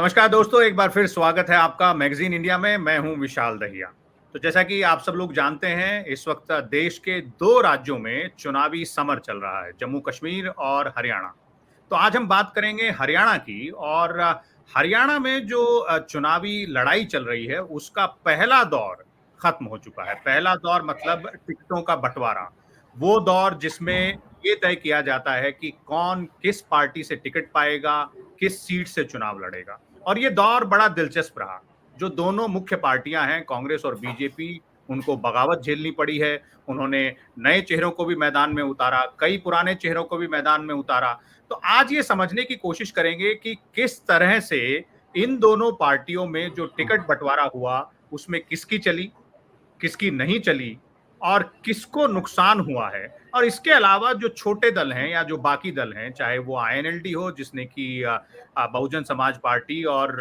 नमस्कार दोस्तों, एक बार फिर स्वागत है आपका मैगजीन इंडिया में। मैं हूं विशाल दहिया। तो जैसा कि आप सब लोग जानते हैं, इस वक्त देश के दो राज्यों में चुनावी समर चल रहा है, जम्मू कश्मीर और हरियाणा। तो आज हम बात करेंगे हरियाणा की। और हरियाणा में जो चुनावी लड़ाई चल रही है, उसका पहला दौर खत्म हो चुका है। पहला दौर मतलब टिकटों का बंटवारा, वो दौर जिसमें ये तय किया जाता है कि कौन किस पार्टी से टिकट पाएगा, किस सीट से चुनाव लड़ेगा। और ये दौर बड़ा दिलचस्प रहा। जो दोनों मुख्य पार्टियां हैं, कांग्रेस और बीजेपी, उनको बगावत झेलनी पड़ी है। उन्होंने नए चेहरों को भी मैदान में उतारा, कई पुराने चेहरों को भी मैदान में उतारा। तो आज ये समझने की कोशिश करेंगे कि किस तरह से इन दोनों पार्टियों में जो टिकट बंटवारा हुआ, उसमें किसकी चली, किसकी नहीं चली और किसको नुकसान हुआ है। और इसके अलावा जो छोटे दल हैं या जो बाकी दल हैं, चाहे वो आईएनएलडी हो जिसने कि बहुजन समाज पार्टी और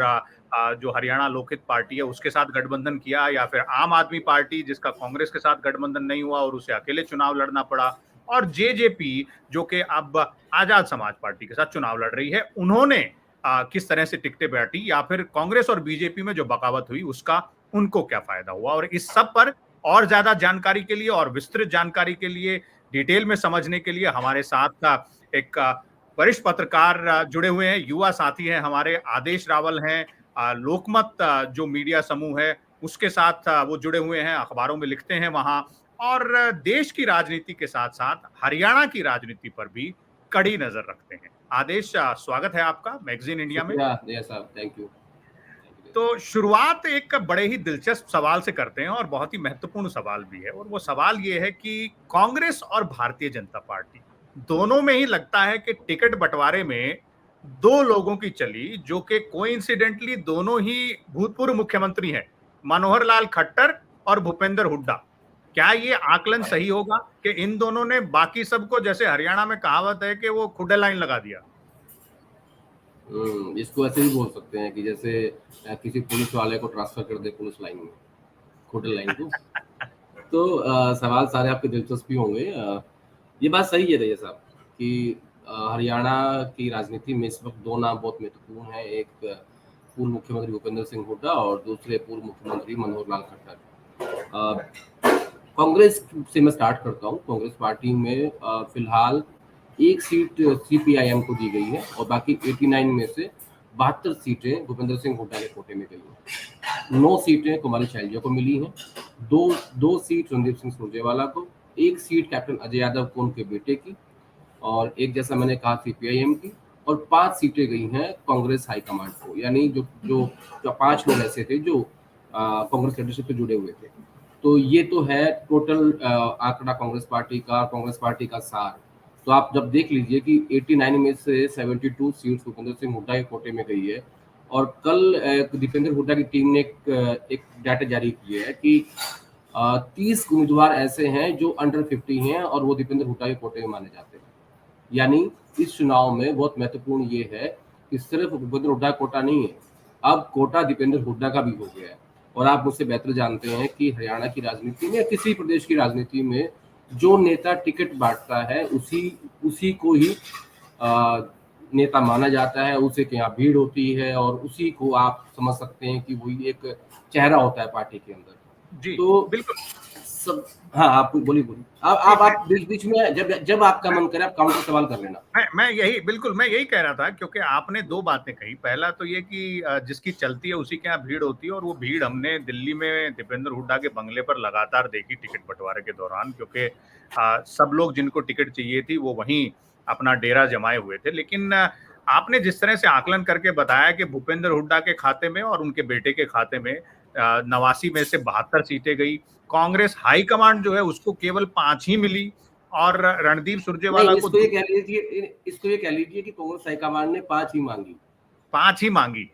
जो हरियाणा लोकहित पार्टी है उसके साथ गठबंधन किया, या फिर आम आदमी पार्टी जिसका कांग्रेस के साथ गठबंधन नहीं हुआ और उसे अकेले चुनाव लड़ना पड़ा, और जेजेपी जो कि अब आजाद समाज पार्टी के साथ चुनाव लड़ रही है, उन्होंने किस तरह से टिकटें बांटी, या फिर कांग्रेस और बीजेपी में जो बगावत हुई उसका उनको क्या फायदा हुआ। और इस सब पर और ज्यादा जानकारी के लिए और विस्तृत जानकारी के लिए, डिटेल में समझने के लिए हमारे साथ का एक वरिष्ठ पत्रकार जुड़े हुए हैं, युवा साथी हैं हमारे, आदेश रावल हैं। लोकमत जो मीडिया समूह है उसके साथ वो जुड़े हुए हैं, अखबारों में लिखते हैं वहां, और देश की राजनीति के साथ साथ हरियाणा की राजनीति पर भी कड़ी नजर रखते हैं। आदेश, स्वागत है आपका मैगजीन इंडिया में। शुक्रिया साहब, थैंक यू। तो शुरुआत एक बड़े ही दिलचस्प सवाल से करते हैं, और बहुत ही महत्वपूर्ण सवाल भी है। और वो सवाल ये है कि कांग्रेस और भारतीय जनता पार्टी दोनों में ही लगता है कि टिकट बंटवारे में दो लोगों की चली, जो कि कोइंसिडेंटली दोनों ही भूतपूर्व मुख्यमंत्री हैं, मनोहर लाल खट्टर और भूपेंद्र हुड्डा। क्या ये आकलन सही होगा कि इन दोनों ने बाकी सबको, जैसे हरियाणा में कहावत है कि वो खुडे लाइन लगा दिया? इसको ऐसे भी बोल सकते हैं कि जैसे किसी पुलिस वाले को ट्रांसफर कर दे पुलिस लाइन में, होटल लाइन को। तो सवाल सारे आपके दिलचस्पी होंगे। ये बात सही है रैया साहब कि हरियाणा की राजनीति में इस वक्त दो नाम बहुत महत्वपूर्ण है। एक पूर्व मुख्यमंत्री भूपेंद्र सिंह हुड्डा और दूसरे पूर्व मुख्यमंत्री मनोहर लाल खट्टर। कांग्रेस से मैं स्टार्ट करता हूँ। कांग्रेस पार्टी में फिलहाल एक सीट सीपीआईएम को दी गई है और बाकी 89 में से 72 सीटें भूपेंद्र सिंह हुड्डा के कोटे में गई हैं। 9 सीटें कुमारी शैलजा को मिली हैं, दो सीट रणदीप सिंह सुरजेवाला को, एक सीट कैप्टन अजय यादव को उनके बेटे की, और एक जैसा मैंने कहा सीपीआईएम की, और 5 सीटें गई हैं कांग्रेस हाईकमांड को। यानी जो जो, जो 5 लोग ऐसे थे जो कांग्रेस लीडरशिप से जुड़े हुए थे। तो ये तो है टोटल आंकड़ा कांग्रेस पार्टी का सार। तो आप जब देख लीजिए कि 89 में से 72 सीट्स भूपेंद्र सिंह हुड्डा के कोटे में गई है। और कल दीपेंद्र हुड्डा की टीम ने एक डाटा जारी किया है कि 30 उम्मीदवार ऐसे हैं जो अंडर 50 हैं और वो दीपेंद्र हुड्डा के कोटे में माने जाते हैं। यानी इस चुनाव में बहुत महत्वपूर्ण ये है कि सिर्फ भूपेंद्र हुड्डा कोटा नहीं है, अब कोटा दीपेंद्र हुड्डा का भी हो गया है। और आप मुझसे बेहतर जानते हैं कि हरियाणा की राजनीति में या किसी प्रदेश की राजनीति में जो नेता टिकट बांटता है उसी को ही नेता माना जाता है, उसी के यहाँ भीड़ होती है और उसी को आप समझ सकते हैं कि वही एक चेहरा होता है पार्टी के अंदर। जी तो बिल्कुल। सब हाँ, आप बोलिए आप बीच में जब आपका मन करे आप काउंटर सवाल कर लेना। मैं यही कह रहा था, क्योंकि आपने दो बातें कही। पहला तो ये कि जिसकी चलती है उसी के यहाँ भीड़ होती है, और वो भीड़ हमने दिल्ली में दीपेंद्र हुड्डा के बंगले पर लगातार देखी टिकट बंटवारे के दौरान, क्योंकि सब लोग जिनको टिकट चाहिए थी वो वहीं अपना डेरा जमाए हुए थे। लेकिन आपने जिस तरह से आकलन करके बताया कि भूपेंद्र हुड्डा के खाते में और उनके बेटे के खाते में 89 में से 72 सीटें गई, कांग्रेस हाईकमांड जो है उसको केवल 5 ही मिली, और रणदीप सुरजेवाला को इसको ये कह लीजिए कि कांग्रेस हाईकमांड ने 5 ही मांगी।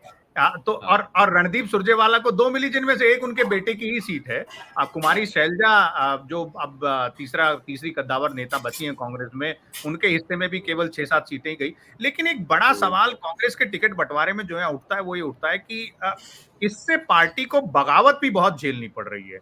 तो और रणदीप सुरजेवाला को 2 मिली, जिनमें से एक उनके बेटे की ही सीट है। कुमारी शैलजा जो अब तीसरी कद्दावर नेता बची हैं कांग्रेस में, उनके हिस्से में भी केवल 6-7 सीटें ही गई। लेकिन एक बड़ा सवाल कांग्रेस के टिकट बंटवारे में जो है उठता है, वो ये उठता है कि इससे पार्टी को बगावत भी बहुत झेलनी पड़ रही है।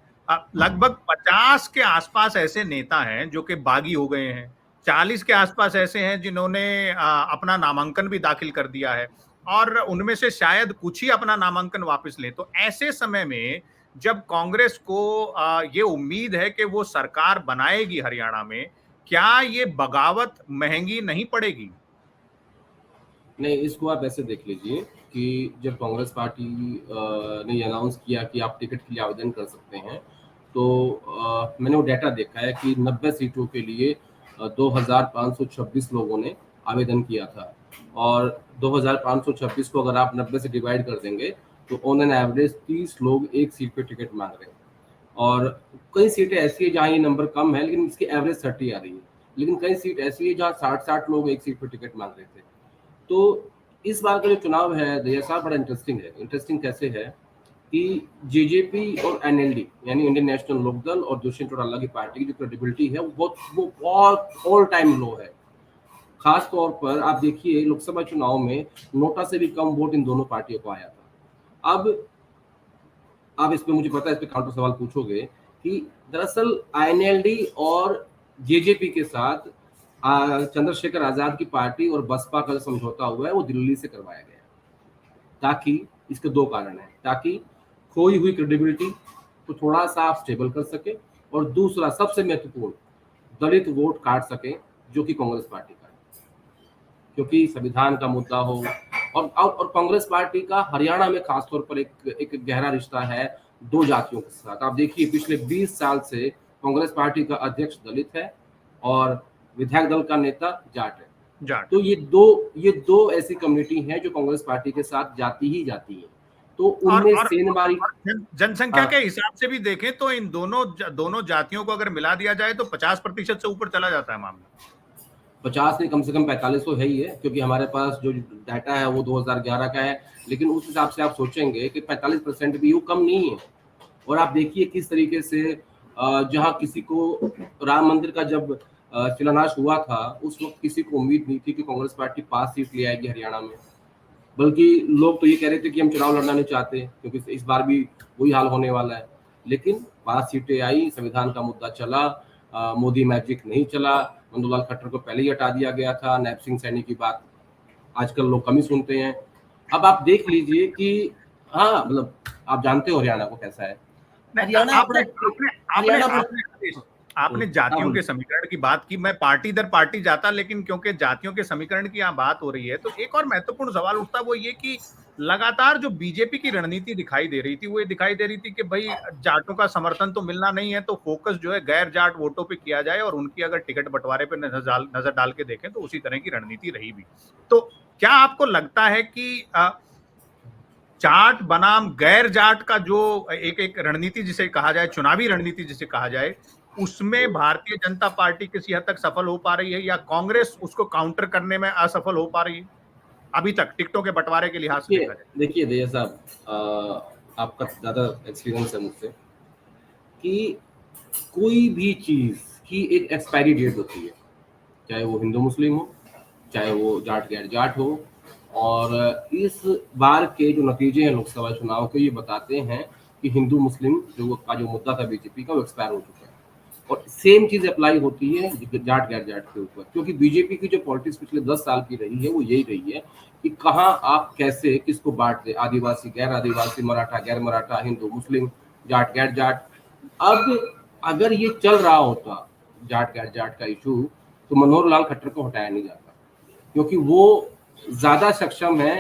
लगभग 50 के आसपास ऐसे नेता हैं जो कि बागी हो गए हैं, 40 के आसपास ऐसे हैं जिन्होंने अपना नामांकन भी दाखिल कर दिया है। और उनमें से शायद कुछ ही अपना नामांकन वापस लें। तो ऐसे समय में जब कांग्रेस को ये उम्मीद है कि वो सरकार बनाएगी हरियाणा में, क्या ये बगावत महंगी नहीं पड़ेगी? नहीं, इसको आप ऐसे देख लीजिए कि जब कांग्रेस पार्टी ने ये अनाउंस किया कि आप टिकट के लिए आवेदन कर सकते हैं, तो मैंने वो डाटा देखा है कि 90 सीटों के लिए 2526 लोगों ने आवेदन किया था। और 2526 को अगर आप 90 से डिवाइड कर देंगे तो ऑन एन एवरेज 30 लोग एक सीट पे टिकट मांग रहे हैं। और कई सीटें ऐसी है जहाँ ये नंबर कम है लेकिन इसकी एवरेज 30 आ रही है, लेकिन कई सीट ऐसी है जहाँ 60-60 लोग एक सीट पे टिकट मांग रहे थे। तो इस बार का जो चुनाव है दया साहब बड़ा इंटरेस्टिंग है। इंटरेस्टिंग कैसे है कि जेजेपी और एनएलडी यानी इंडियन नेशनल लोकदल और दुष्यंत चौटाला की पार्टी की जो क्रेडिबिलिटी है वो बहुत ऑल टाइम लो है। खास तौर पर आप देखिए लोकसभा चुनाव में नोटा से भी कम वोट इन दोनों पार्टियों को आया था। अब आप इस पे मुझे पता है इस पे काउंटर सवाल पूछोगे कि दरअसल आईएनएलडी और जेजेपी के साथ चंद्रशेखर आजाद की पार्टी और बसपा का जो समझौता हुआ है वो दिल्ली से करवाया गया, ताकि इसके दो कारण हैं, ताकि खोई हुई क्रेडिबिलिटी को थोड़ा सा आप स्टेबल कर सके, और दूसरा सबसे महत्वपूर्ण दलित वोट काट सके जो कि कांग्रेस पार्टी का है, क्योंकि संविधान का मुद्दा हो। और कांग्रेस पार्टी का हरियाणा में खासतौर पर एक गहरा रिश्ता है दो जातियों के साथ। आप देखिए पिछले 20 साल से कांग्रेस पार्टी का अध्यक्ष दलित है और विधायक दल का नेता जाट है। जाट। तो ये दो ऐसी कम्युनिटी हैं जो कांग्रेस पार्टी के साथ जाती ही जाती है। तो उनमें सेनबारी जनसंख्या के हिसाब से भी देखें तो इन दोनों जातियों को अगर मिला दिया जाए तो 50% से ऊपर चला जाता है मामला। 50 नहीं, कम से कम 45 तो है ही है, क्योंकि हमारे पास जो डाटा है वो 2011 का है, लेकिन उस हिसाब से आप सोचेंगे कि 45% भी वो कम नहीं है। और आप देखिए किस तरीके से जहां किसी को राम मंदिर का जब शिलान्यास हुआ था उस वक्त किसी को उम्मीद नहीं थी कि कांग्रेस पार्टी 5 सीट ले आएगी हरियाणा में, बल्कि लोग तो ये कह रहे थे कि हम चुनाव लड़ना नहीं चाहते क्योंकि इस बार भी वही हाल होने वाला है। लेकिन 5 सीटें आई, संविधान का मुद्दा चला, मोदी मैजिक नहीं चला, नंदूलाल खट्टर को पहले ही हटा दिया गया था, नैप सिंह सैनी की बात आजकल लोग कम ही सुनते हैं। अब आप देख लीजिए कि हाँ, मतलब आप जानते हो हरियाणा को कैसा है। आपने जातियों के समीकरण की बात की, मैं पार्टी दर पार्टी जाता, लेकिन क्योंकि जातियों के समीकरण की यहाँ बात हो रही है तो एक और महत्वपूर्ण सवाल उठता वो ये कि लगातार जो बीजेपी की रणनीति दिखाई दे रही थी वो ये दिखाई दे रही थी कि भाई जाटों का समर्थन तो मिलना नहीं है तो फोकस जो है गैर जाट वोटों पे किया जाए और उनकी अगर टिकट बंटवारे पे नजर डाल के देखें तो उसी तरह की रणनीति रही भी। तो क्या आपको लगता है कि जाट बनाम गैर जाट का जो एक रणनीति जिसे कहा जाए, चुनावी रणनीति जिसे कहा जाए, उसमें भारतीय जनता पार्टी किसी हद तक सफल हो पा रही है या कांग्रेस उसको काउंटर करने में असफल हो पा रही है अभी तक टिकटों के बंटवारे के लिहाज से देखा जाए? देखिए दया साहब, आपका ज्यादा एक्सपीरियंस है मुझसे कि कोई भी चीज की एक एक्सपायरी डेट होती है, चाहे वो हिंदू मुस्लिम हो, चाहे वो जाट गैर जाट हो। और इस बार के जो नतीजे हैं लोकसभा चुनाव के ये बताते हैं कि हिंदू मुस्लिम जो मुद्दा था बीजेपी का वो एक्सपायर हो चुका है। और सेम चीज अप्लाई होती है जाट गैर जाट के ऊपर, क्योंकि बीजेपी की जो पॉलिटिक्स पिछले 10 साल की रही है वो यही रही है कि कहाँ आप कैसे किसको बांट दे, आदिवासी गैर आदिवासी, मराठा गैर मराठा, हिंदू मुस्लिम, जाट गैर जाट। अब अगर ये चल रहा होता जाट गैर जाट का इशू तो मनोहर लाल खट्टर को हटाया नहीं जाता, क्योंकि वो ज्यादा सक्षम है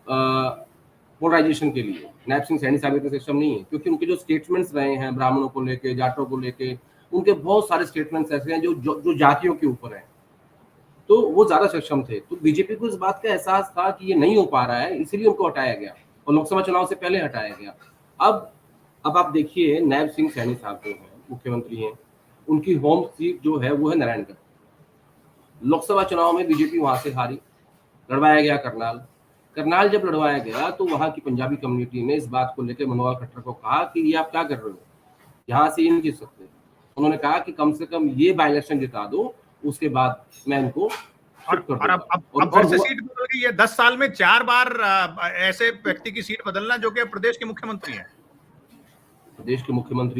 पोलराइजेशन के लिए। नैप सिंह सैनी साहब इतने सक्षम नहीं है, क्योंकि उनके जो स्टेटमेंट्स रहे हैं ब्राह्मणों को लेके, जाटों को लेके, उनके बहुत सारे स्टेटमेंट्स ऐसे हैं जो जातियों के ऊपर हैं, तो वो ज्यादा सक्षम थे। तो बीजेपी को इस बात का एहसास था कि ये नहीं हो पा रहा है, इसीलिए उनको हटाया गया और लोकसभा चुनाव से पहले हटाया गया। अब आप देखिए नैप सिंह सैनी साहब जो है मुख्यमंत्री हैं, उनकी होम सीट जो है वो है नारायणगढ़। लोकसभा चुनाव में बीजेपी वहां से हारी, लड़वाया गया करनाल जब लड़वाया गया तो वहां की पंजाबी कम्युनिटी ने इस बात को लेकर मनोहर खट्टर को कहा कि ये आप क्या कर रहे हो, यहाँ से इन जीत सकते। उन्होंने कहा कि कम से कम ये बाई इलेक्शन जिता दो, उसके बाद मैं इनको और अब फिर से सीट बदल गई है। 10 साल में 4 बार ऐसे व्यक्ति की सीट बदलना जो कि प्रदेश के मुख्यमंत्री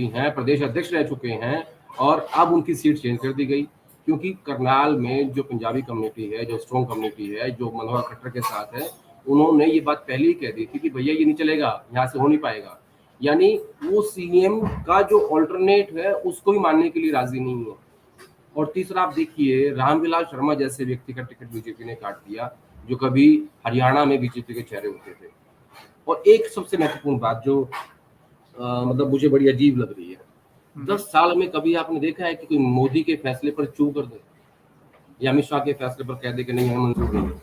हैं, प्रदेश अध्यक्ष रह चुके हैं, और अब उनकी सीट चेंज कर दी गई, क्योंकि करनाल में जो पंजाबी कम्युनिटी है, जो स्ट्रॉन्ग कम्युनिटी है, जो मनोहर खट्टर के साथ है, उन्होंने ये बात पहले ही कह दी थी कि भैया ये नहीं चलेगा, यहाँ से हो नहीं पाएगा। यानी वो सीएम का जो ऑल्टरनेट है उसको भी मानने के लिए राजी नहीं है। और तीसरा आप देखिए, रामविलास शर्मा जैसे व्यक्ति का टिकट बीजेपी ने काट दिया, जो कभी हरियाणा में बीजेपी के चेहरे होते थे। और एक सबसे महत्वपूर्ण बात जो मतलब मुझे बड़ी अजीब लग रही है, 10 साल में कभी आपने देखा है कि कोई मोदी के फैसले पर चू कर दे या अमित शाह के फैसले पर कह दे कि नहीं हमें मंजूर नहीं है?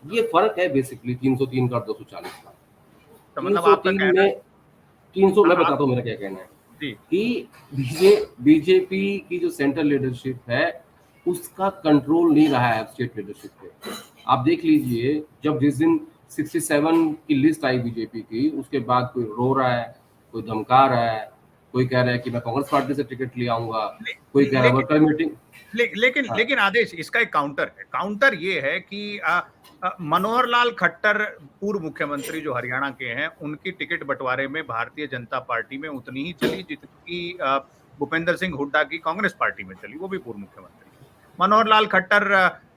ये फर्क है बेसिकली 303 का और 240 का। तो मतलब आपका 303 कहना में 300 मैं बताता हूँ मेरा क्या कहना है जी कि बीजेपी की जो सेंट्रल लीडरशिप है उसका कंट्रोल नहीं रहा है स्टेट लीडरशिप पे। आप देख लीजिए, जब जिस दिन 67 की लिस्ट आई बीजेपी की, उसके बाद कोई रो रहा है, कोई धमका रहा है, कोई कह रहा है कि मैं कांग्रेस पार्टी से टिकट ले आऊंगा, कोई कह रहा है वर्कर मीटिंग। लेकिन आदेश, इसका एक काउंटर है। काउंटर ये है कि मनोहर लाल खट्टर पूर्व मुख्यमंत्री जो हरियाणा के हैं, उनकी टिकट बंटवारे में भारतीय जनता पार्टी में उतनी ही चली जितनी भूपेंद्र सिंह हुड्डा की कांग्रेस पार्टी में चली, वो भी पूर्व मुख्यमंत्री। मनोहर लाल खट्टर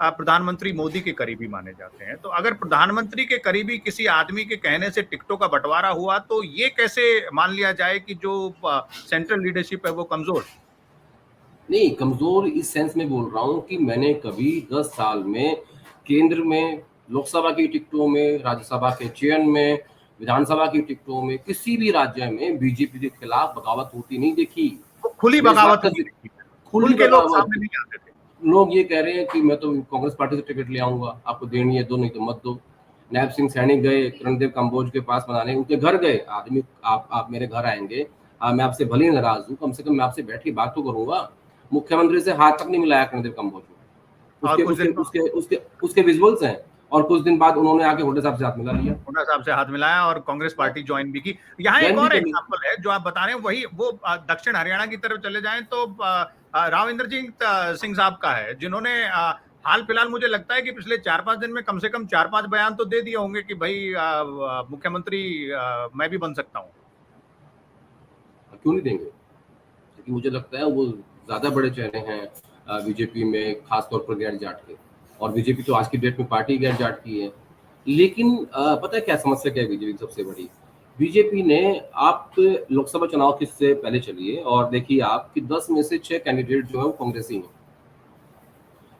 प्रधानमंत्री मोदी के करीबी माने जाते हैं। तो अगर प्रधानमंत्री के करीबी किसी आदमी के कहने से टिकटों का बंटवारा हुआ, तो ये कैसे मान लिया जाए कि जो सेंट्रल लीडरशिप है वो कमजोर? नहीं, कमजोर इस सेंस में बोल रहा हूँ कि मैंने कभी 10 साल में केंद्र में लोकसभा की टिकटों में, राज्यसभा के चयन में, विधानसभा की टिकटों में किसी भी राज्य में बीजेपी के खिलाफ बगावत होती नहीं देखी। खुली बगावत नहीं देखी, खुल के लोग सामने नहीं आते थे। लोग ये कह रहे हैं कि मैं तो कांग्रेस पार्टी से टिकट ले आऊंगा, आपको देनी है दो, नहीं तो मत दो। नैब सिंह सैनी गए किरणदेव कंबोज के पास बनाने, उनके घर गए आदमी, आप मेरे घर आएंगे, मैं आपसे भले नाराज हूँ, कम से कम मैं आपसे बैठ के बात तो करूंगा। मुख्यमंत्री से हाथ तक नहीं मिलाया किरणदेव कंबोज ने। उसके विजुअल्स हैं। और कुछ दिन बाद उन्होंने आके हुड्डा साहब से हाथ मिला लिया, हुड्डा साहब से हाथ मिलाया और कांग्रेस पार्टी ज्वाइन भी की। यहाँ एक और एग्जांपल है जो आप बता रहे हैं, वही वो दक्षिण हरियाणा की तरफ चले जाएं तो राव इंद्रजीत सिंह साहब का है, जिन्होंने हाल फिलहाल मुझे लगता है कि पिछले 4-5 दिन में कम से कम 4-5 बयान तो दे दिए होंगे कि भाई मुख्यमंत्री मैं भी बन सकता हूँ। क्यों नहीं देंगे? क्योंकि मुझे लगता है वो ज्यादा बड़े चेहरे हैं बीजेपी में, खासतौर पर गैर जाट के। और बीजेपी तो आज की डेट में पार्टी गैर जाट की है। लेकिन पता है क्या समस्या क्या है बीजेपी की सबसे बड़ी? बीजेपी ने, आप लोकसभा चुनाव किससे पहले चलिए और देखिए आप कि 10 में से 6 कैंडिडेट जो है वो कांग्रेसी हैं।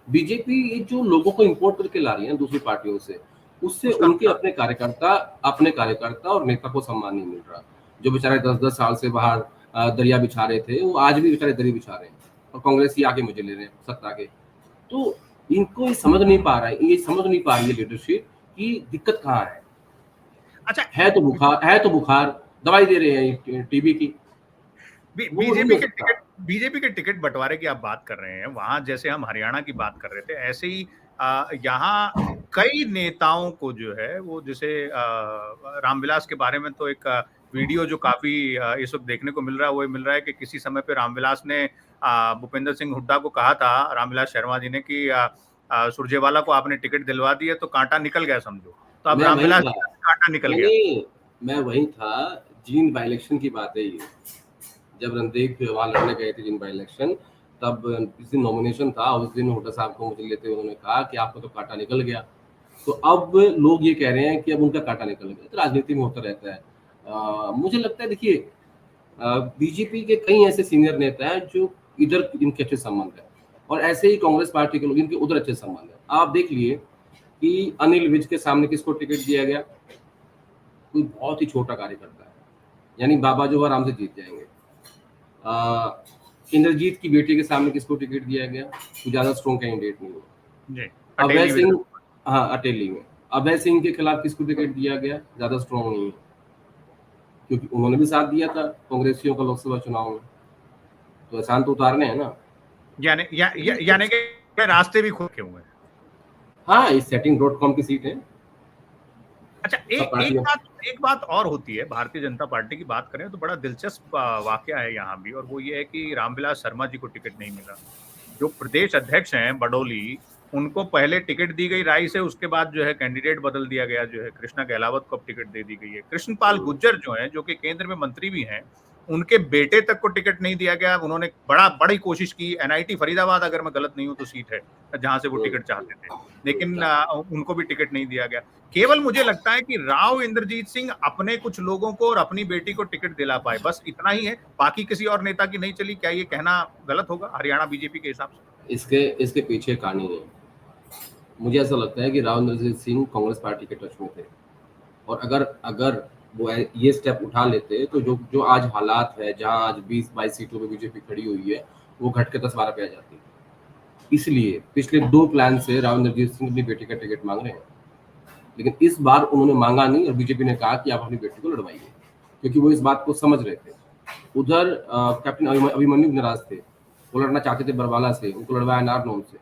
बीजेपी ये जो लोगों को इंपोर्ट करके ला रही है दूसरी पार्टियों से, उससे उनके अपने कार्यकर्ता और नेता को सम्मान नहीं मिल रहा। जो बेचारे 10-10 साल से बाहर दरिया बिछा रहे थे, वो आज भी बेचारे दरिया बिछा रहे हैं और कांग्रेस ही आगे मजे ले रहे हैं सत्ता के। तो इनको ये समझ नहीं पा रहा है, ये समझ नहीं पा रही है लीडरशिप की दिक्कत कहाँ है। अच्छा, है तो बुखार दवाई दे रहे हैं टीबी की। बीजेपी के टिकट बंटवारे की आप बात कर रहे हैं, वहां जैसे हम हरियाणा की बात कर रहे थे, ऐसे ही यहाँ कई नेताओं को जो है वो, जैसे रामविलास के बारे में तो एक वीडियो जो काफी इस वक्त देखने को मिल रहा है, वो मिल रहा है कि किसी समय पे रामविलास ने भूपेंद्र सिंह हुड्डा को कहा था, रामविलास शर्मा जी ने, कि सुरजेवाला को आपने टिकट दिलवा दी है तो कांटा निकल गया समझो। तो अब रामविलास कांटा निकल गया। मैं वही था, जींद बाई इलेक्शन की बात है ये। जब रणदीप वहां लड़ने गए थे जींद बाई इलेक्शन, तब जिस दिन नॉमिनेशन था उस दिन हुड्डा साहब को मुझे लेते हुए उन्होंने कहा कि आपका तो कांटा निकल गया। तो अब लोग ये कह रहे हैं कि अब उनका कांटा निकल गया। तो राजनीति में होता रहता है। मुझे लगता है, देखिए बीजेपी के कई ऐसे सीनियर नेता हैं जो इधर इनके अच्छे संबंध है, और ऐसे ही कांग्रेस पार्टी के लोग इनके उधर अच्छे संबंध है। आप देख लिए कि अनिल विज के सामने किसको टिकट दिया गया? कोई बहुत ही छोटा कार्यकर्ता है, यानी बाबा जो आराम से जीत जाएंगे। इंद्रजीत की बेटी के सामने किसको टिकट दिया गया? कोई ज्यादा स्ट्रॉन्ग कैंडिडेट नहीं हुआ। अभय सिंह, हाँ अटेली में अभय सिंह के खिलाफ किसको टिकट दिया गया? ज्यादा स्ट्रॉन्ग नहीं है, क्योंकि उन्होंने भी साथ दिया था कांग्रेसियों का लोकसभा चुनाव में। तो एहसान तो उतारने हैं ना, यानी कि रास्ते भी खुद के हुए हैं। हाँ, इस setting.com की सीट है। अच्छा, एक बात और होती है, भारतीय जनता पार्टी की बात करें तो बड़ा दिलचस्प वाकया है यहाँ भी, और वो ये है कि रामविलास शर्मा जी को टिकट नहीं मिला। जो प्रदेश अध्यक्ष हैं बडोली, उनको पहले टिकट दी गई राय से, उसके बाद जो है कैंडिडेट बदल दिया गया, जो है कृष्णा गहलावत को अब टिकट दे दी गई है। कृष्णपाल गुर्जर जो है, जो कि केंद्र में मंत्री भी हैं, उनके बेटे तक को टिकट नहीं दिया गया। उन्होंने बड़ी कोशिश की। एनआईटी फरीदाबाद, अगर मैं गलत नहीं हूं तो सीट है जहां से वो टिकट चाहते थे, लेकिन उनको भी टिकट नहीं दिया गया। केवल मुझे लगता है कि राव इंद्रजीत सिंह अपने कुछ लोगों को और अपनी बेटी को टिकट दिला पाए, बस इतना ही है। बाकी किसी और नेता की नहीं चली। क्या ये कहना गलत होगा हरियाणा बीजेपी के हिसाब से? इसके पीछे कहानी है। मुझे ऐसा लगता है कि राव इंद्रजीत सिंह कांग्रेस पार्टी के टच में थे, और अगर अगर वो ये स्टेप उठा लेते तो जो जो आज हालात है, जहां आज 20-22 सीटों पे बीजेपी खड़ी हुई है, वो घट के 10-12 पे आ जाती। इसलिए पिछले 2 प्लान से राव इंद्रजीत सिंह अपनी बेटी का टिकट मांग रहे हैं, लेकिन इस बार उन्होंने मांगा नहीं और बीजेपी ने कहा कि आप अपनी बेटी को लड़वाइए, क्योंकि वो इस बात को समझ रहे थे। उधर कैप्टन अभिमन्यु नाराज थे, वो लड़ना चाहते थे बरवाला से, उनको लड़वाया नारनौल से।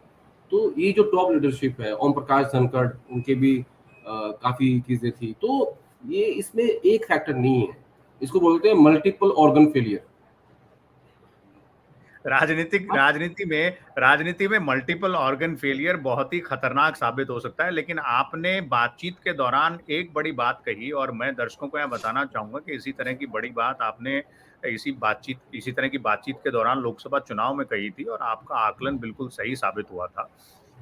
तो ये जो टॉप लीडरशिप है, ओम प्रकाश धनखड़, उनके भी काफी चीजें थी। तो ये इसमें एक फैक्टर नहीं है, इसको बोलते हैं मल्टीपल ऑर्गन फेलियर। राजनीति में मल्टीपल ऑर्गन फेलियर बहुत ही खतरनाक साबित हो सकता है। लेकिन आपने बातचीत के दौरान एक बड़ी बात कही, और मैं दर्शकों को यह बताना चाहूंगा कि इसी तरह की बड़ी बात आपने इसी तरह की बातचीत के दौरान लोकसभा चुनाव में कही थी, और आपका आकलन बिल्कुल सही साबित हुआ था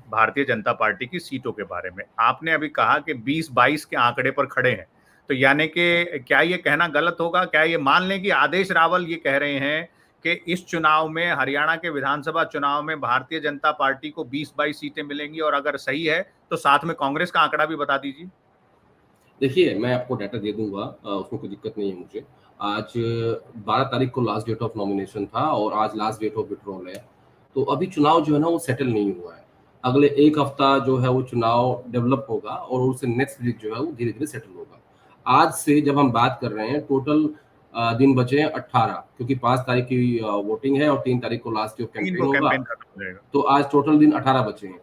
भारतीय जनता पार्टी की सीटों के बारे में। आपने अभी कहा कि 20-22 के आंकड़े पर खड़े हैं, तो यानी कि क्या ये कहना गलत होगा? क्या ये मान लें कि आदेश रावल ये कह रहे हैं कि इस चुनाव में, हरियाणा के विधानसभा चुनाव में, भारतीय जनता पार्टी को 20-22 सीटें मिलेंगी? और अगर सही है तो साथ में कांग्रेस का आंकड़ा भी बता दीजिए। देखिए, मैं आपको डाटा दे दूंगा, उसमें कोई दिक्कत नहीं है मुझे। आज 12 तारीख को लास्ट डेट ऑफ नॉमिनेशन था और आज लास्ट डेट ऑफ विड्रॉल है। तो अभी चुनाव जो है ना, वो सेटल नहीं हुआ है। अगले एक हफ्ता जो है वो चुनाव डेवलप होगा और उससे नेक्स्ट वीक जो है वो धीरे धीरे सेटल होगा। आज से जब हम बात कर रहे हैं, टोटल दिन बचे हैं 18, क्योंकि 5 तारीख की वोटिंग है और 3 तारीख को लास्ट डे ऑफ तीन कैंपेन को होगा। कैंपेन खत्म हो जाएगा। तो आज टोटल दिन 18 बचे हैं।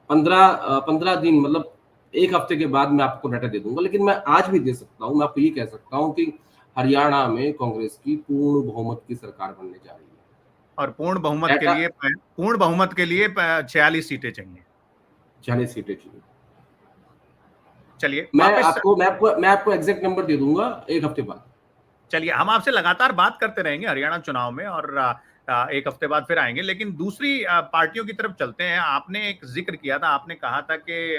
15 दिन, मतलब एक हफ्ते के बाद मैं आपको डाटा दे दूंगा। लेकिन मैं आज भी दे सकता हूँ, मैं आपको ये कह सकता हूँ कि हरियाणा में कांग्रेस की पूर्ण बहुमत की सरकार बनने जा रही है। और डाटा पूर्ण बहुमत के लिए 46 सीटें चाहिए। 40 सीटें चाहिए। चलिए मैं वापस आपको मैं आपको मैं आपको एग्जैक्ट नंबर दे दूंगा एक हफ्ते बाद। चलिए, हम आपसे लगातार बात करते रहेंगे हरियाणा चुनाव में, और एक हफ्ते बाद फिर आएंगे। लेकिन दूसरी पार्टियों की तरफ चलते हैं। आपने एक जिक्र किया था, आपने कहा था कि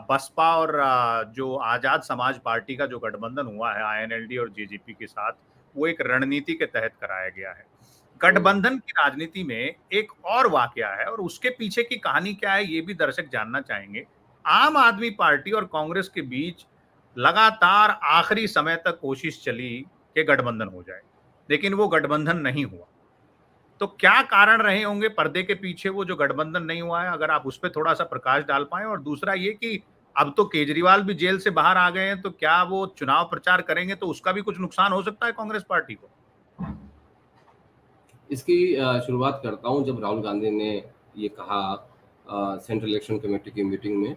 बसपा और जो आजाद समाज पार्टी का जो गठबंधन हुआ है आईएनएलडी और जेजेपी के साथ, वो एक रणनीति के तहत कराया गया है। गठबंधन की राजनीति में एक और वाकया है, और उसके पीछे की कहानी क्या है ये भी दर्शक जानना चाहेंगे। आम आदमी पार्टी और कांग्रेस के बीच लगातार आखिरी समय तक कोशिश चली कि गठबंधन हो जाए, लेकिन वो गठबंधन नहीं हुआ। तो क्या कारण रहे होंगे पर्दे के पीछे वो जो गठबंधन नहीं हुआ है? अगर आप उस पर थोड़ा सा प्रकाश डाल पाए। और दूसरा ये कि अब तो केजरीवाल भी जेल से बाहर आ गए हैं, तो क्या वो चुनाव प्रचार करेंगे तो उसका भी कुछ नुकसान हो सकता है कांग्रेस पार्टी को? इसकी शुरुआत करता हूं। जब राहुल गांधी ने ये कहा सेंट्रल इलेक्शन कमेटी की मीटिंग में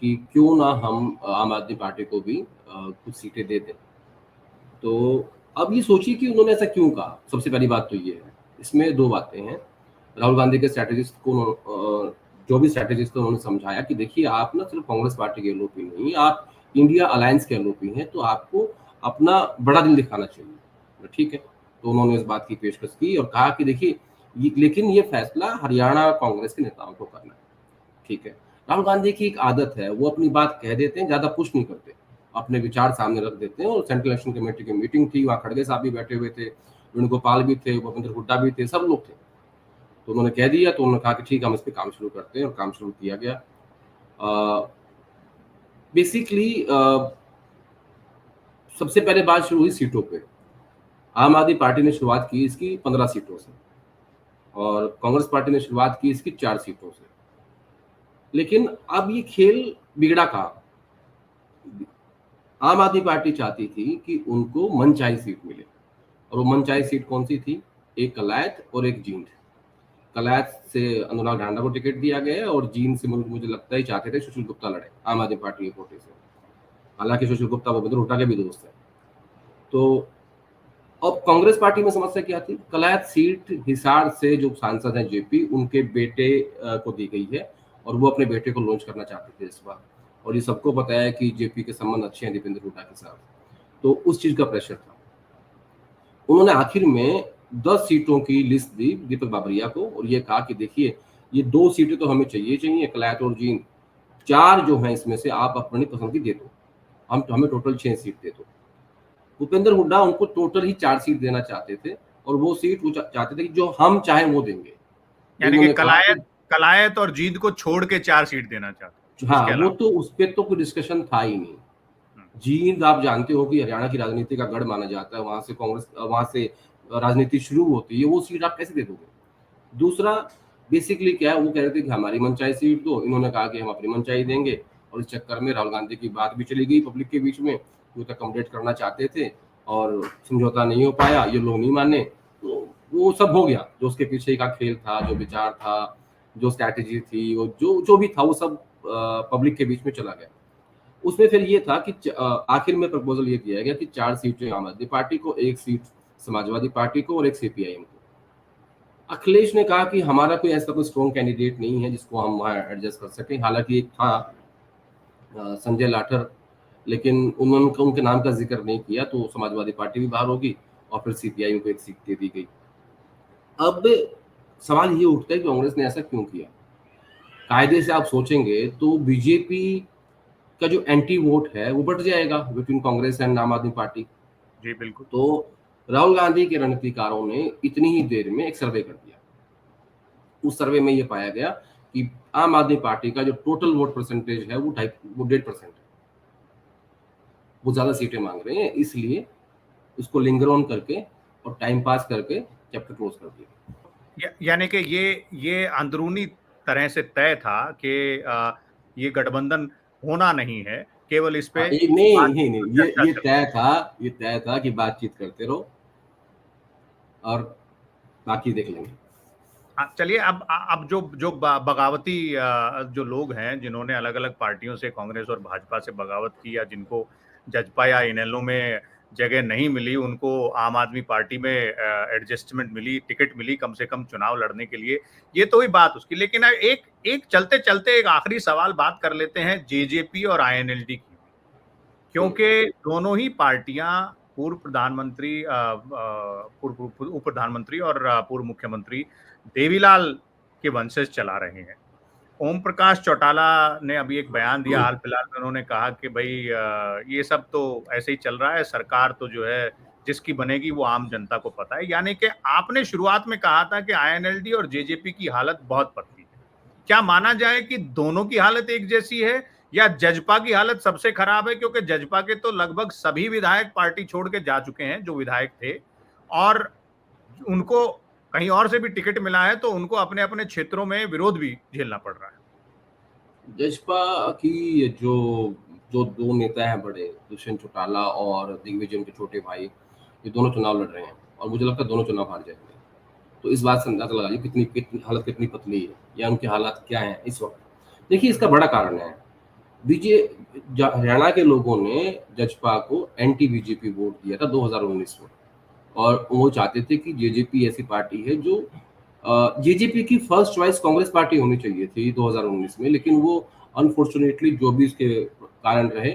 कि क्यों ना हम आम आदमी पार्टी को भी कुछ सीटें दे दें, तो अब ये सोचिए कि उन्होंने ऐसा क्यों कहा। सबसे पहली बात तो ये है, इसमें 2 बातें हैं। राहुल गांधी के स्ट्रैटेजिस्ट को जो भी स्ट्रैटेजिस्ट थे, उन्होंने समझाया कि देखिए, आप ना सिर्फ कांग्रेस पार्टी के एलओपी नहीं, आप इंडिया अलायंस के एलओपी हैं, तो आपको अपना बड़ा दिल दिखाना चाहिए। ठीक है, तो उन्होंने इस बात की पेशकश की और कहा कि देखिए, लेकिन ये फैसला हरियाणा कांग्रेस के नेताओं को करना है। ठीक है, राहुल गांधी की एक आदत है, वो अपनी बात कह देते हैं, ज्यादा पुश नहीं करते, अपने विचार सामने रख देते हैं। और सेंट्रल इलेक्शन कमेटी की मीटिंग थी, वहाँ खड़गे साहब भी बैठे हुए थे, वेणुगोपाल भी थे, भूपेंद्र हुड्डा भी थे, सब लोग थे। तो उन्होंने कह दिया, तो उन्होंने कहा कि ठीक है, हम इस पर काम शुरू करते हैं, और काम शुरू किया गया। बेसिकली सबसे पहले बात शुरू हुई सीटों पे। आम आदमी पार्टी ने शुरुआत की इसकी 15 सीटों से, और कांग्रेस पार्टी ने शुरुआत की इसकी 4 सीटों से। लेकिन अब ये खेल बिगड़ा कहाँ? आम आदमी पार्टी चाहती थी कि उनको मनचाही सीट मिले, और वो मनचाही सीट कौन सी थी? एक कलायत और एक जींद। कलायत से अनुराग ढांडा को टिकट दिया गया, और जींद से मुझे लगता है चाहते थे सुशील गुप्ता लड़े आम आदमी पार्टी के कोटे से। हालांकि सुशील गुप्ता भूपेंद्र हुड्डा के भी दोस्त है। तो अब कांग्रेस पार्टी में समस्या क्या थी? कलायत सीट हिसार से जो सांसद हैं जेपी, उनके बेटे को दी गई है, और वो अपने बेटे को लॉन्च करना चाहते थे इस बार। और ये सबको पता है कि जेपी के संबंध अच्छे हैं दीपेंद्र हुड्डा के साथ, तो उस चीज का प्रेशर था। उन्होंने आखिर में 10 सीटों की लिस्ट दी दीपक बाबरिया को और ये कहा कि देखिए ये 2 सीटें तो हमें चाहिए, कलायत और जींद, 4 जो हैं इसमें से आप अपनी पसंद की दे दो, हमें टोटल 6 सीट दे दो। भूपेंद्र हुड्डा उनको टोटल ही 4 सीट देना चाहते थे और वो सीट वो चाहते थे कि जो हम चाहें वो देंगे। यानी कि कलायत और जींद को छोड़ के 4 सीट देना चाहते। हाँ, वो तो उस पर तो कोई डिस्कशन था ही नहीं। जींद आप जानते हो कि हरियाणा की राजनीति का गढ़ माना जाता है, वहां से कांग्रेस, वहां से राजनीति शुरू होती है, वो सीट आप कैसे दे दोगे। दूसरा बेसिकली क्या है, वो कह रहे थे कि हमारी मनचाही सीट दो, इन्होंने कहा कि हम अपनी मनचाही देंगे और इस चक्कर में राहुल गांधी की बात भी चली गई पब्लिक के बीच में, जो तक अकोमोडेट करना चाहते थे और समझौता नहीं हो पाया, ये लोग नहीं माने, तो वो सब हो गया। जो उसके पीछे का खेल था, जो विचार था, जो स्ट्रैटेजी थी, वो जो भी था, वो सब पब्लिक के बीच में चला गया। उसमें फिर ये था कि आखिर में प्रपोजल ये दिया गया कि 4 सीटें आम आदमी पार्टी को, 1 सीट समाजवादी पार्टी को और 1 सीपीआईएम को। अखिलेश ने कहा कि हमारा कोई ऐसा कोई स्ट्रॉन्ग कैंडिडेट नहीं है जिसको हम वहाँ एडजस्ट कर सकें। हालांकि एक था संजय लाठर, लेकिन उन्होंने उनके नाम का जिक्र नहीं किया, तो समाजवादी पार्टी भी बाहर होगी और फिर सीपीआईएम को 1 सीट दे दी गई। अब सवाल ये उठता है कि कांग्रेस ने ऐसा क्यों किया। कायदे से आप सोचेंगे तो बीजेपी का जो एंटी वोट है वो बढ़ जाएगा बिटवीन कांग्रेस एंड आम आदमी पार्टी। जी बिल्कुल। तो राहुल गांधी के रणनीतिकारों ने इतनी ही देर में एक सर्वे कर दिया। उस सर्वे में ये पाया गया कि आम आदमी पार्टी का जो टोटल वोट परसेंटेज है वो 1.5% है। वो ज्यादा सीटें मांग रहे हैं, इसलिए उसको लिंगर ऑन करके और टाइम पास करके चैप्टर क्लोज कर दिया। यानी कि ये अंदरूनी तरह से तय था कि ये गठबंधन होना नहीं है, केवल इस पे नहीं, ये तय था कि बातचीत करते रहो और बाकी देख लेंगे। चलिए, अब जो बगावती जो लोग हैं, जिन्होंने अलग अलग पार्टियों से, कांग्रेस और भाजपा से बगावत की, या जिनको जजपा या इनेलो में जगह नहीं मिली, उनको आम आदमी पार्टी में एडजस्टमेंट मिली, टिकट मिली कम से कम चुनाव लड़ने के लिए, ये तो ही बात उसकी। लेकिन एक चलते चलते एक आखिरी सवाल बात कर लेते हैं जेजेपी और आईएनएलडी की, क्योंकि दोनों ही पार्टियां पूर्व प्रधानमंत्री, पूर्व उप प्रधानमंत्री और पूर्व मुख्यमंत्री देवीलाल के वंशज चला रहे हैं। ओम प्रकाश चौटाला ने अभी एक बयान दिया हाल फिलहाल में, उन्होंने कहा कि भाई ये सब तो ऐसे ही चल रहा है, सरकार तो जो है जिसकी बनेगी वो आम जनता को पता है। यानी कि आपने शुरुआत में कहा था कि आईएनएलडी और जेजेपी की हालत बहुत पतली है। क्या माना जाए कि दोनों की हालत एक जैसी है, या जजपा की हालत सबसे खराब है? क्योंकि जजपा के तो लगभग सभी विधायक पार्टी छोड़ के जा चुके हैं, जो विधायक थे, और उनको कहीं और से भी टिकट मिला है, तो उनको अपने अपने क्षेत्रों में विरोध भी झेलना पड़ रहा है। जजपा की जो 2 नेता हैं बड़े, दुष्यंत चौटाला और दिग्विजय उनके छोटे भाई, ये दोनों चुनाव लड़ रहे हैं और मुझे लगता है दोनों चुनाव हार जाएंगे। तो इस बात से अंदाजा लगाइए कितनी हालत कितनी पतली है, या उनकी हालात क्या है इस वक्त। देखिए, इसका बड़ा कारण है हरियाणा के लोगों ने जजपा को एंटी बीजेपी वोट दिया था 2019 में, और वो चाहते थे कि जेजेपी ऐसी पार्टी है जो जेजेपी की फर्स्ट चॉइस कांग्रेस पार्टी होनी चाहिए थी 2019 में, लेकिन वो अनफॉर्चुनेटली जो भी उसके कारण रहे,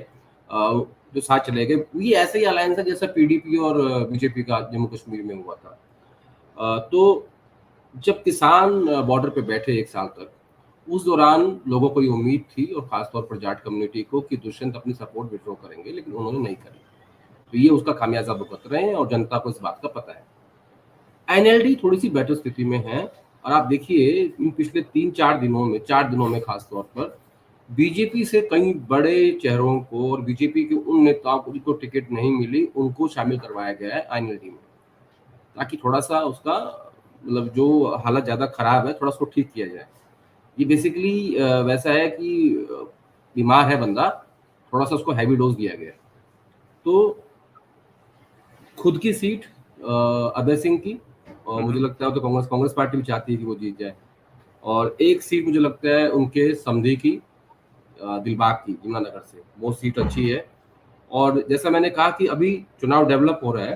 जो साथ चले गए। ये ऐसे ही अलायंस है जैसा पीडीपी और बीजेपी का जम्मू कश्मीर में हुआ था। तो जब किसान बॉर्डर पे बैठे 1 साल तक, उस दौरान लोगों को ये उम्मीद थी, और खासतौर पर जाट कम्युनिटी को, कि दुष्यंत अपनी सपोर्ट विड्रॉ करेंगे, लेकिन उन्होंने नहीं करी। तो ये उसका खामियाजा भुगत रहे हैं और जनता को इस बात का पता है। एनएलडी थोड़ी सी बेटर स्थिति में है, और आप देखिए इन पिछले 4 दिनों में खासतौर पर बीजेपी से कई बड़े चेहरों को और बीजेपी के उन नेताओं को जिनको टिकट नहीं मिली, उनको शामिल करवाया गया है आईएनएलडी में, ताकि थोड़ा सा उसका मतलब जो हालत ज्यादा खराब है, थोड़ा उसको ठीक किया जाए। ये बेसिकली वैसा है कि बीमार है बंदा, थोड़ा सा उसको हैवी डोज दिया गया। तो खुद की सीट अभय सिंह की, और मुझे लगता है तो कांग्रेस पार्टी भी चाहती है कि वो जीत जाए, और 1 सीट मुझे लगता है उनके समधी की, दिलबाग की, यमुनानगर से, वो सीट अच्छी है। और जैसा मैंने कहा कि अभी चुनाव डेवलप हो रहा है,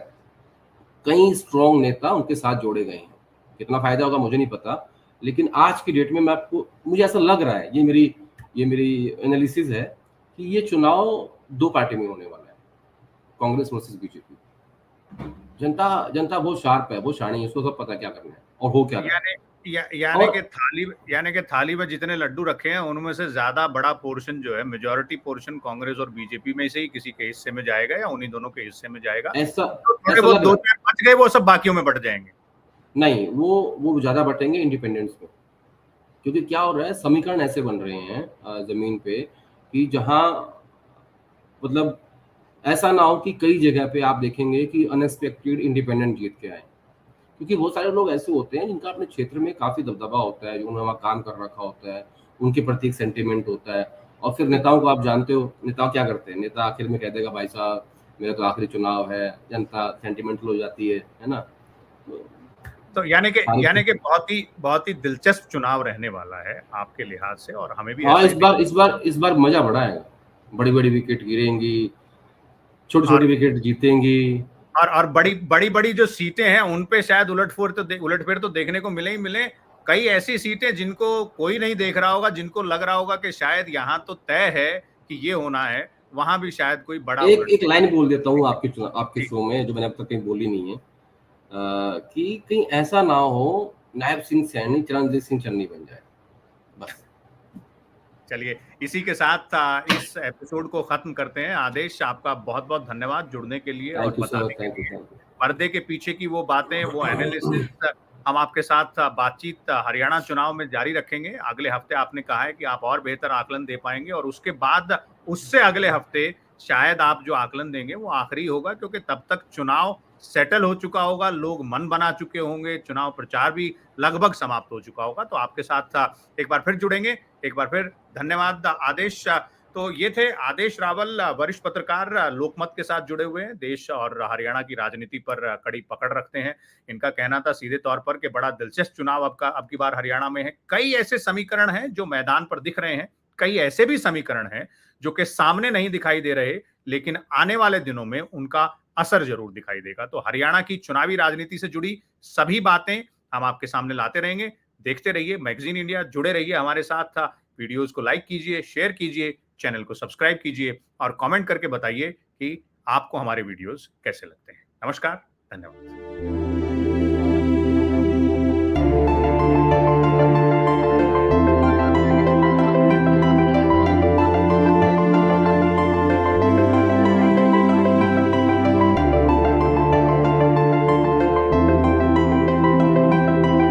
कई स्ट्रॉन्ग नेता उनके साथ जोड़े गए हैं। कितना फायदा होगा मुझे नहीं पता, लेकिन आज की डेट में मुझे ऐसा लग रहा है, ये मेरी एनालिसिस है, कि ये चुनाव 2 पार्टी में होने वाला है, कांग्रेस वर्सेस बीजेपी। जनता जनता बहुत शार्प है, बहुत शानी है, उसको सब पता है क्या करना है और हो क्या रहा है। यानी और कि थाली में जितने लड्डू रखे हैं उनमें से ज्यादा बड़ा पोर्शन जो है, मेजोरिटी पोर्शन कांग्रेस और बीजेपी में से ही किसी के हिस्से में जाएगा या उन्हीं दोनों के हिस्से में जाएगा। ऐसा तो थोड़े ऐसा बहुत लग दो रहा चार बच गए, वो सब बाकियों में बट जाएंगे। है। नहीं, वो ज़्यादा बटेंगे इंडिपेंडेंस में, क्योंकि क्या हो रहा है, समीकरण ऐसे बन रहे हैं ज़मीन पे कि जहाँ मतलब ऐसा ना हो कि कई जगह पे आप देखेंगे कि अनएक्सपेक्टेड इंडिपेंडेंट जीत के आए। क्योंकि बहुत सारे लोग ऐसे होते हैं जिनका अपने क्षेत्र में काफ़ी दबदबा होता है, जिन्होंने वहाँ काम कर रखा होता है, उनके प्रति एक सेंटिमेंट होता है। और फिर नेताओं को आप जानते हो, नेता क्या करते हैं, नेता आखिर में कह देगा भाई साहब मेरा तो आखिरी चुनाव है, जनता सेंटिमेंटल हो जाती है ना? तो तो बहुत ही दिलचस्प चुनाव रहने वाला है आपके लिहाज से, और हमें भी हाँ, ऐसा ही दिख। इस बार मजा बड़ा आएगा। बड़ी-बड़ी विकेट गिरेंगी, छोटी-छोटी और विकेट जीतेंगी। बड़ी बड़ी बड़ी जो सीटें हैं उन पे शायद उलटफेर तो देखने को मिले ही मिले। कई ऐसी सीटें जिनको कोई नहीं देख रहा होगा, जिनको लग रहा होगा कि शायद यहाँ तो तय है कि ये होना है, वहां भी शायद कोई बड़ा एक उलटफेर। लाइन बोल देता हूँ आपके जी। शो में, जो मैंने अब तक कहीं बोली नहीं है, कि कहीं ऐसा ना हो नायब सिंह सैनी चरणजीत सिंह चन्नी बन जाए, बस। चलिए, इसी के साथ इस एपिसोड को खत्म करते हैं। आदेश, आपका बहुत बहुत धन्यवाद जुड़ने के लिए और थैंक यू सर, बताने के थैंक यू, लिए। Thank you. पर्दे के पीछे की वो बातें, वो एनालिसिस हम आपके साथ बातचीत हरियाणा चुनाव में जारी रखेंगे। अगले हफ्ते आपने कहा है कि आप और बेहतर आकलन दे पाएंगे, और उसके बाद उससे अगले हफ्ते शायद आप जो आकलन देंगे वो आखिरी होगा, क्योंकि तब तक चुनाव सेटल हो चुका होगा, लोग मन बना चुके होंगे, चुनाव प्रचार भी लगभग समाप्त हो चुका होगा। तो आपके साथ एक बार फिर जुड़ेंगे। एक बार फिर धन्यवाद आदेश। तो ये थे आदेश रावल, वरिष्ठ पत्रकार, लोकमत के साथ जुड़े हुए हैं, देश और हरियाणा की राजनीति पर कड़ी पकड़ रखते हैं। इनका कहना था सीधे तौर पर कि बड़ा दिलचस्प चुनाव अब की बार हरियाणा में है। कई ऐसे समीकरण हैं जो मैदान पर दिख रहे हैं, कई ऐसे भी समीकरण हैं जो कि सामने नहीं दिखाई दे रहे, लेकिन आने वाले दिनों में उनका असर जरूर दिखाई देगा। तो हरियाणा की चुनावी राजनीति से जुड़ी सभी बातें हम आपके सामने लाते रहेंगे। देखते रहिए मैगजीन इंडिया, जुड़े रहिए हमारे साथ। वीडियोस को लाइक कीजिए, शेयर कीजिए, चैनल को सब्सक्राइब कीजिए और कमेंट करके बताइए कि आपको हमारे वीडियोस कैसे लगते हैं। नमस्कार, धन्यवाद।